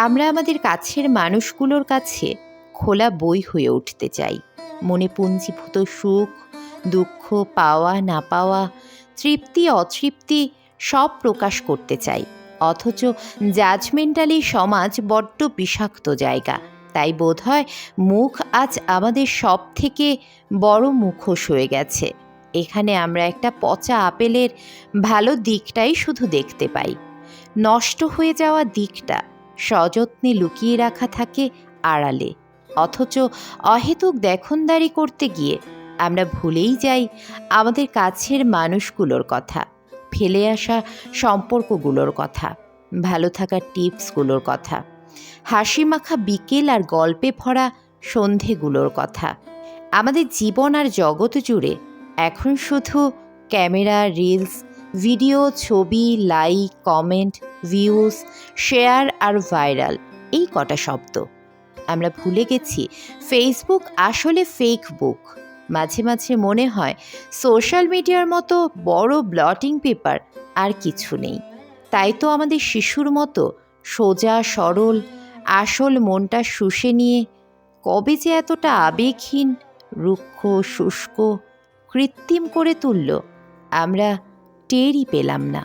আমরা আমাদের কাছের মানুষগুলোর কাছে খোলা বই হয়ে উঠতে চাই। মনে পুঞ্জীভূত সুখ, দুঃখ, পাওয়া না পাওয়া, তৃপ্তি অতৃপ্তি সব প্রকাশ করতে চাই। অথচ জাজমেন্টালি সমাজ বড্ড বিষাক্ত জায়গা। তাই বোধহয় মুখ আজ আমাদের সব থেকে বড় মুখোশ হয়ে গেছে। এখানে আমরা একটা পচা আপেলের ভালো দিকটাই শুধু দেখতে পাই। নষ্ট হয়ে যাওয়া দিকটা সযত্নে লুকিয়ে রাখা থাকে আড়ালে। অথচ অহেতুক দেখনদারি করতে গিয়ে আমরা ভুলেই যাই আমাদের কাছের মানুষগুলোর কথা, ফেলে আসা সম্পর্কগুলোর কথা, ভালো থাকার টিপসগুলোর কথা, হাসি মাখা বিকেল আর গল্পে ভরা সন্ধেগুলোর কথা। আমাদের জীবন আর জগৎ জুড়ে এখন শুধু ক্যামেরা, রিলস, ভিডিও, ছবি, লাইক, কমেন্ট, ভিউজ, শেয়ার আর ভাইরাল, এই কটা শব্দ। আমরা ভুলে গেছি ফেসবুক আসলে ফেক বুক। মাঝে মাঝে মনে হয় সোশ্যাল মিডিয়ার মতো বড় ব্লটিং পেপার আর কিছু নেই। তাই তো আমাদের শিশুর মতো সোজা সরল আসল মনটা শুষে নিয়ে কবে যে এতটা আবেগহীন, রুক্ষ, শুষ্ক, কৃত্রিম করে তুলল, আমরা টেরই পেলাম না।